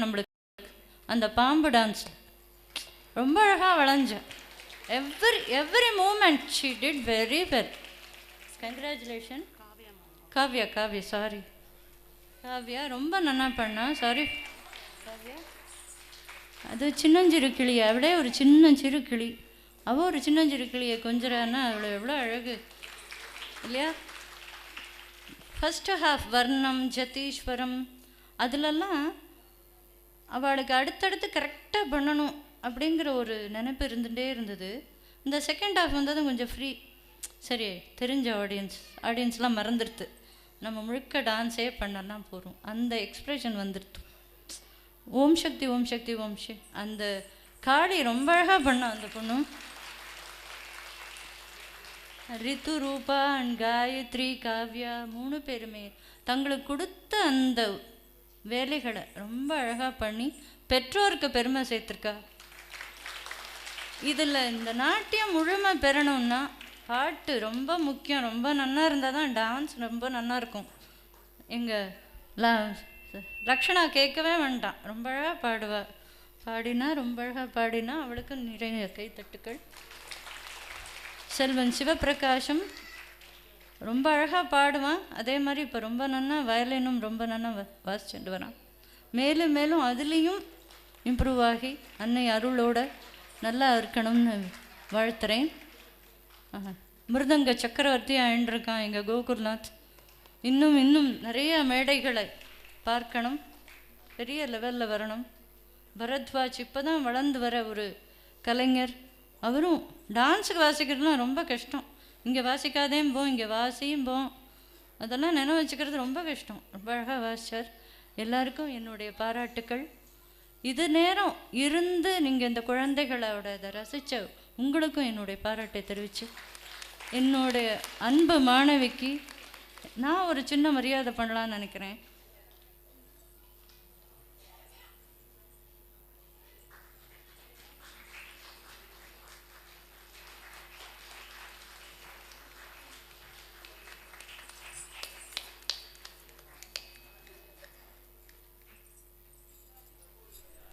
நம்மளுக்கு அந்த பாம்பு டான்ஸ் ரொம்ப அழகாக வளைஞ்சேன். Every moment she did very well. Congratulation Kavya. Sorry Kavya, ரொம்ப நல்லா பண்ணா. சாரி காவ்யா. அது சின்னஞ்சிறு கிளி, அவளே ஒரு சின்னஞ்சிறு கிளி. அவள் ஒரு சின்னஞ்சிறு கிளியை கொஞ்சறான்னா அவளை எவ்வளோ அழகு இல்லையா? ஃபஸ்ட்டு ஹாஃப் வர்ணம் ஜதீஸ்வரம் அதிலெல்லாம் அவளுக்கு அடுத்தடுத்து கரெக்டாக பண்ணணும் அப்படிங்கிற ஒரு நினைப்பு இருந்துகிட்டே இருந்தது. இந்த செகண்ட் ஹாஃப் வந்ததும் கொஞ்சம் ஃப்ரீ. சரி, தெரிஞ்ச ஆடியன்ஸ்லாம் மறந்துடுது, நம்ம முழுக்க டான்ஸே பண்ணலாம் போகிறோம், அந்த எக்ஸ்ப்ரெஷன் வந்துடுது. ஓம் சக்தி ஓம் சக்தி ஓம் ஷி. அந்த காளி ரொம்ப அழகாக பண்ணான் அந்த பொண்ணு. ரித்து, ரூபா அண்ட் காயத்ரி, காவ்யா 3 பேருமே தங்களுக்கு கொடுத்த அந்த வேலைகளை ரொம்ப அழகாக பண்ணி பெற்றோருக்கு பெருமை சேர்த்துருக்கா. இதில் இந்த நாட்டியம் முழுமை பெறணும்னா பாட்டு ரொம்ப முக்கியம். ரொம்ப நல்லா இருந்தால் தான் டான்ஸ் ரொம்ப நல்லா இருக்கும். எங்கள் ரக்ஷனா கேட்கவே வேண்டாம், ரொம்ப அழகாக பாடுவாள். ரொம்ப அழகாக பாடினா அவளுக்கு நிறைய கைத்தட்டுக்கள். செல்வன் சிவபிரகாஷம் ரொம்ப அழகாக பாடுவான். அதே மாதிரி இப்போ ரொம்ப நல்லா வயலினும் ரொம்ப நல்லா வாசிச்சுட்டு வரான். மேலும் மேலும் அதுலேயும் இம்ப்ரூவ் ஆகி அன்னை அருளோட நல்லா இருக்கணும்னு வாழ்த்துறேன். மிருதங்க சக்கரவர்த்தி ஆயின்றிருக்கான் எங்கள் கோகுல்நாத். இன்னும் நிறைய மேடைகளை பார்க்கணும், பெரிய லெவலில் வரணும். பரத்வாஜ் இப்போ தான் வளர்ந்து வர ஒரு கலைஞர். அவரும் டான்ஸுக்கு வாசிக்கிறதுலாம் ரொம்ப கஷ்டம். இங்கே வாசிக்காதேயும் போம், இங்கே வாசியும் போம், அதெல்லாம் நினைவு வச்சுக்கிறது ரொம்ப கஷ்டம். ரொம்ப அழகாக வாசித்தார். எல்லாருக்கும் என்னுடைய பாராட்டுக்கள். இது நேரம் இருந்து நீங்கள் இந்த குழந்தைகளோட இதை ரசித்த உங்களுக்கும் என்னுடைய பாராட்டை தெரிவித்து, என்னுடைய அன்பு மாணவிக்கு நான் ஒரு சின்ன மரியாதை பண்ணலான்னு நினைக்கிறேன்.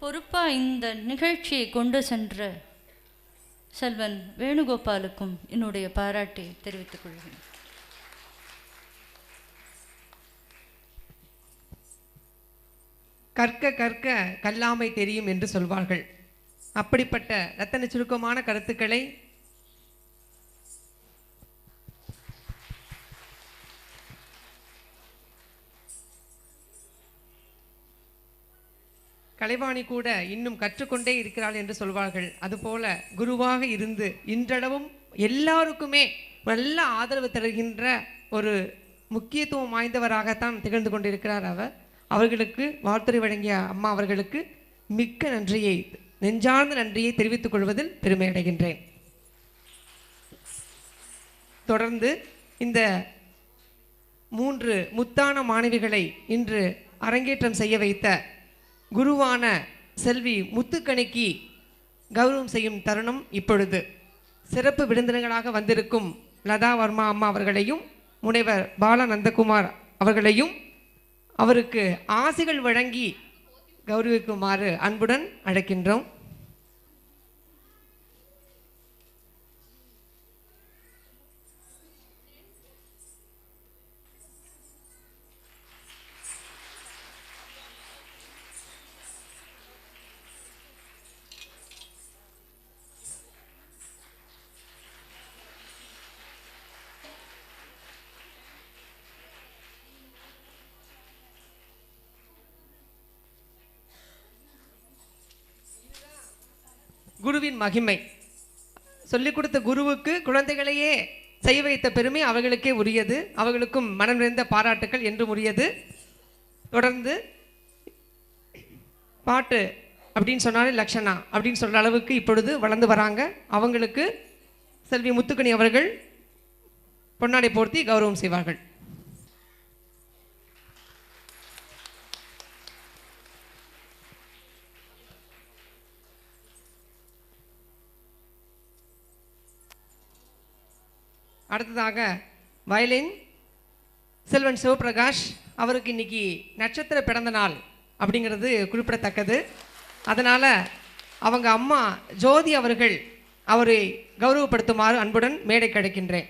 பொறுப்பாக இந்த நிகழ்ச்சியை கொண்டு சென்ற செல்வன் வேணுகோபாலுக்கும் என்னுடைய பாராட்டை தெரிவித்துக் கொள்கிறேன். கற்க கற்க கல்லாமை தெரியும் என்று சொல்வார்கள். அப்படிப்பட்ட ரத்தன சுருக்கமான கருத்துக்களை கலைவாணி கூட இன்னும் கற்றுக்கொண்டே இருக்கிறாள் என்று சொல்வார்கள். அதுபோல குருவாக இருந்து இன்றளவும் எல்லாருக்குமே நல்ல ஆதரவு தருகின்ற ஒரு முக்கியத்துவம் வாய்ந்தவராகத்தான் திகழ்ந்து கொண்டிருக்கிறார் அவர். அவர்களுக்கு வாழ்த்துறை வழங்கிய அம்மா அவர்களுக்கு மிக்க நன்றியை, நெஞ்சார்ந்த நன்றியை தெரிவித்துக் கொள்வதில் பெருமை அடைகின்றேன். தொடர்ந்து இந்த 3 முத்தான மாணவிகளை இன்று அரங்கேற்றம் செய்ய வைத்த குருவான செல்வி முத்துக்கணிக்கு கௌரவம் செய்யும் தருணம் இப்பொழுது. சிறப்பு விருந்தினர்களாக வந்திருக்கும் லதா வர்மா அம்மா அவர்களையும் முனைவர் பாலா நந்தகுமார் அவர்களையும் அவருக்கு ஆசிகள் வழங்கி கௌரவிக்குமாறு அன்புடன் அழைக்கின்றோம். குருவின் மகிமை. சொல்லிக் கொடுத்த குருவுக்கு குழந்தைகளையே செய்ய வைத்த பெருமை அவர்களுக்கே உரியது. அவர்களுக்கும் மனம் நிறைந்த பாராட்டுக்கள் என்றும் உரியது. தொடர்ந்து பாட்டு அப்படின்னு சொன்னாலே லக்ஷனா அப்படின்னு சொல்கிற அளவுக்கு இப்பொழுது வளர்ந்து வராங்க. அவங்களுக்கு செல்வி முத்துக்கணி அவர்கள் பொன்னாடை போர்த்தி கௌரவம் செய்வார்கள். அடுத்ததாக வயலின் செல்வன் சிவபிரகாஷ் அவருக்கு இன்னைக்கு நட்சத்திர பிறந்த நாள். அப்படிங்கிறது குறிப்பிடத்தக்கது. அதனால் அவங்க அம்மா ஜோதி அவர்கள் அவரை கௌரவப்படுத்துமாறு அன்புடன் மேடை கிடைக்கின்றேன்.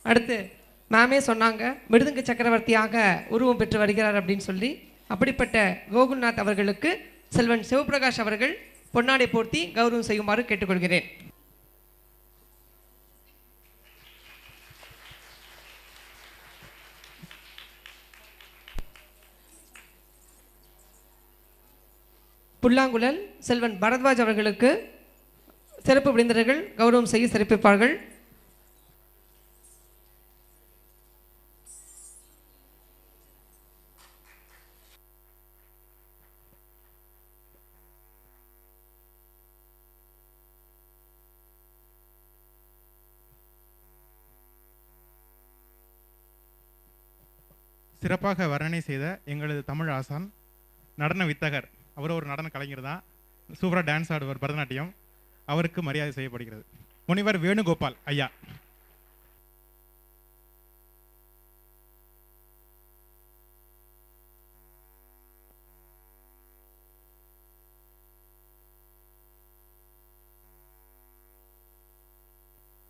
அடுத்து மேமே சொன்னாங்க, மிருதங்க சக்கரவர்த்தியாக உருவம் பெற்று வருகிறார் அப்படின்னு சொல்லி. அப்படிப்பட்ட கோகுல்நாத் அவர்களுக்கு செல்வன் சிவபிரகாஷ் அவர்கள் பொன்னாடை போர்த்தி கௌரவம் செய்யுமாறு கேட்டுக்கொள்கிறேன். புல்லாங்குழல் செல்வன் பரத்வாஜ் அவர்களுக்கு சிறப்பு விருந்தினர்கள் கௌரவம் செய்ய சிறப்பிப்பார்கள். சிறப்பாக வர்ணனை செய்த எங்களது தமிழ் ஆசான், நடன வித்தகர், அவர் ஒரு நடன கலைஞர் தான், சூப்பராக டான்ஸ் ஆடுவார் பரதநாட்டியம், அவருக்கு மரியாதை செய்யப்படுகிறது. முனிவர் வேணுகோபால் ஐயா.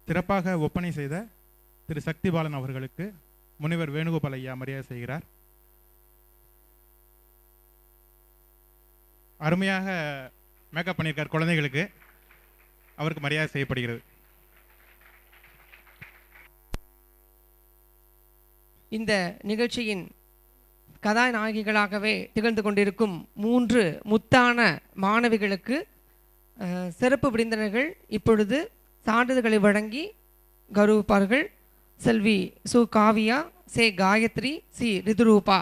சிறப்பாக ஒப்பனை செய்த திரு சக்திபாலன் அவர்களுக்கு முனிவர் வேணுகோபால் ஐயா மரியாதை செய்கிறார். அருமையாக மேக்கப் பண்ணியிருக்கார் குழந்தைகளுக்கு, அவருக்கு மரியாதை செய்யப்படுகிறது. இந்த நிகழ்ச்சியின் கதாநாயகிகளாகவே திகழ்ந்து கொண்டிருக்கும் 3 முத்தான மாணவிகளுக்கு சிறப்பு விருந்தினர்கள் இப்பொழுது சான்றிதழ்களை வழங்கி கௌரவிப்பார்கள். செல்வி சு காவியா, சே காயத்ரி, சி ரிதுரூபா.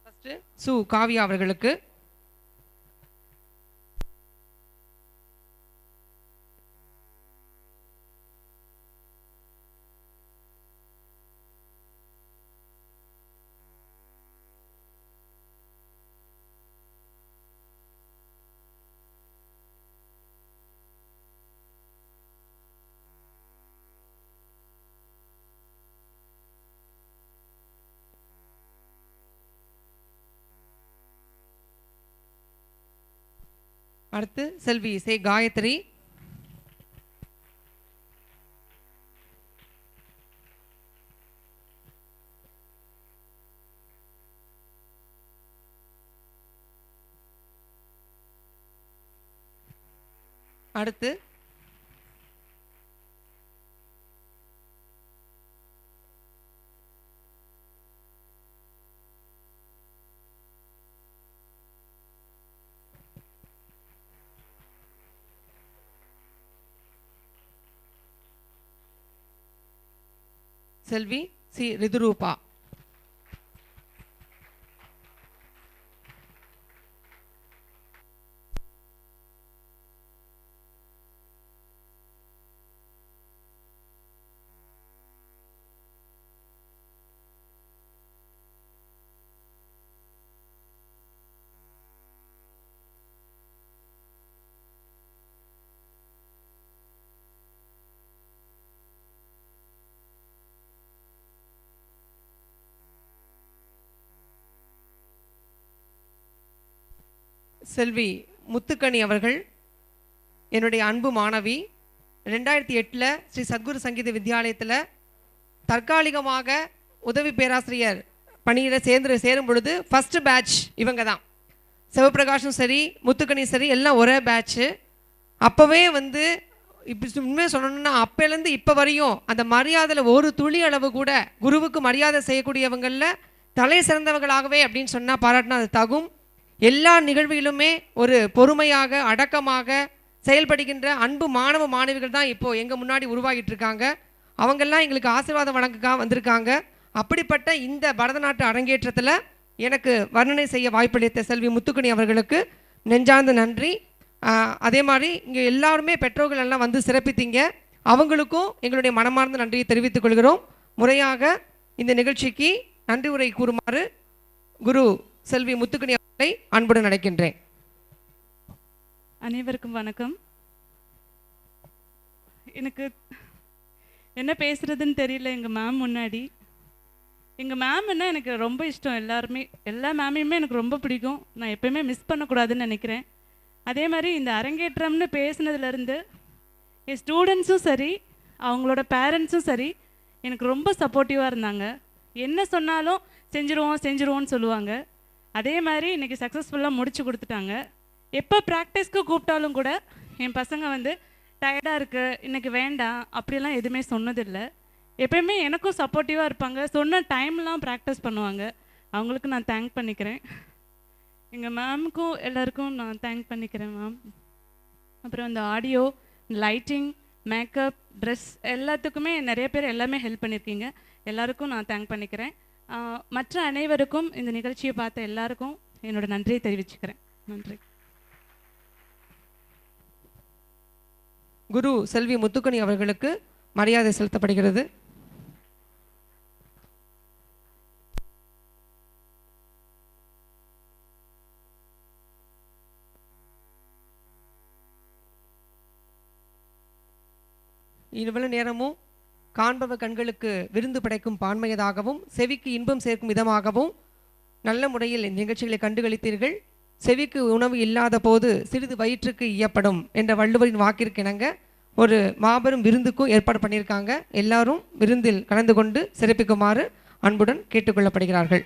ஃபர்ஸ்ட் சு காவியா அவர்களுக்கு. அடுத்து செல்வி சே காயத்ரி. அடுத்து செல்வி சி ரிதுரூபா. செல்வி முத்துக்கணி அவர்கள் என்னுடைய அன்பு மாணவி. 2008 ஸ்ரீ சத்குரு சங்கீத வித்யாலயத்தில் தற்காலிகமாக உதவி பேராசிரியர் பணியில் சேரும் பொழுது ஃபஸ்ட்டு பேட்ச் இவங்க தான். சிவபிரகாஷும் சரி முத்துக்கணி சரி எல்லாம் ஒரே பேட்ச்சு. அப்போவே வந்து இப்போ உண்மையாக சொல்லணும்னா அப்போலேருந்து இப்போ வரையும் அந்த மரியாதையில் ஒரு துளி அளவு கூட குருவுக்கு மரியாதை செய்யக்கூடியவங்களில் தலை சிறந்தவர்களாகவே அப்படின்னு சொன்னால் பாராட்டினா அது தகும். எல்லா நிகழ்விலுமே ஒரு பொறுமையாக அடக்கமாக செயல்படுகின்ற அன்பு மாணவ மாணவிகள் தான் இப்போது எங்கள் முன்னாடி உருவாகிட்டு இருக்காங்க. அவங்கெல்லாம் எங்களுக்கு ஆசீர்வாதம் வழங்க வந்திருக்காங்க. அப்படிப்பட்ட இந்த பரதநாட்டிய அரங்கேற்றத்தில் எனக்கு வர்ணனை செய்ய வாய்ப்பளித்த செல்வி முத்துக்கணி அவர்களுக்கு நெஞ்சார்ந்த நன்றி. அதே மாதிரி இங்கே எல்லாருமே பெற்றோர்கள் எல்லாம் வந்து சிறப்பித்தீங்க. அவங்களுக்கும் எங்களுடைய மனமார்ந்த நன்றியை தெரிவித்துக் கொள்கிறோம். முறையாக இந்த நிகழ்ச்சிக்கு நன்றி உரை கூறுமாறு குரு செல்வி முத்துக்கணி அவர்களை அன்புடன் அழைக்கின்றேன். அனைவருக்கும் வணக்கம். எனக்கு என்ன பேசுறதுன்னு தெரியல. எங்கள் மேம் முன்னாடி எங்கள் மேம்னா எனக்கு ரொம்ப இஷ்டம். எல்லா மேமையுமே எனக்கு ரொம்ப பிடிக்கும். நான் எப்போயுமே மிஸ் பண்ணக்கூடாதுன்னு நினைக்கிறேன். அதே மாதிரி இந்த அரங்கேற்றம்னு பேசுனதுலேருந்து என் ஸ்டூடெண்ட்ஸும் சரி அவங்களோட பேரண்ட்ஸும் சரி எனக்கு ரொம்ப சப்போர்ட்டிவாக இருந்தாங்க. என்ன சொன்னாலும் செஞ்சுருவோன்னு சொல்லுவாங்க. அதே மாதிரி இன்றைக்கி சக்ஸஸ்ஃபுல்லாக முடிச்சு கொடுத்துட்டாங்க. எப்போ ப்ராக்டிஸ்க்கு கூப்பிட்டாலும் கூட என் பசங்க வந்து டயர்டாக இருக்குது இன்றைக்கி வேண்டாம் அப்படிலாம் எதுவுமே சொன்னதில்லை. எப்பயுமே எனக்கும் சப்போர்ட்டிவாக இருப்பாங்க. சொன்ன டைம்லாம் ப்ராக்டிஸ் பண்ணுவாங்க. அவங்களுக்கு நான் தேங்க் பண்ணிக்கிறேன். எங்கள் மேமுக்கும் எல்லாருக்கும் நான் தேங்க் பண்ணிக்கிறேன் மேம். அப்புறம் இந்த ஆடியோ, லைட்டிங், மேக்கப், ட்ரெஸ் எல்லாத்துக்குமே நிறைய பேர் எல்லாமே ஹெல்ப் பண்ணியிருக்கீங்க. எல்லாருக்கும் நான் தேங்க் பண்ணிக்கிறேன். மற்ற அனைவருக்கும் இந்த நிகழ்ச்சியை பார்த்த எல்லாருக்கும் என்னோட நன்றியை தெரிவிச்சுக்கிறேன். நன்றி. குரு செல்வி முத்துக்கணி அவர்களுக்கு மரியாதை செலுத்தப்படுகிறது. இவ்வளவு நேரமும் காண்பவ கண்களுக்கு விருந்து படைக்கும் பான்மையதாகவும் செவிக்கு இன்பம் சேர்க்கும் விதமாகவும் நல்ல முறையில் நிகழ்ச்சிகளை கண்டுகளித்தீர்கள். செவிக்கு உணவு இல்லாத போது சிறிது வயிற்றுக்கு இயப்படும் என்ற வள்ளுவரின் வாக்கிற்கிணங்க ஒரு மாபெரும் விருந்துக்கும் ஏற்பாடு பண்ணியிருக்காங்க. எல்லாரும் விருந்தில் கலந்து கொண்டு சிறப்பிக்குமாறு அன்புடன் கேட்டுக்கொள்ளப்படுகிறார்கள்.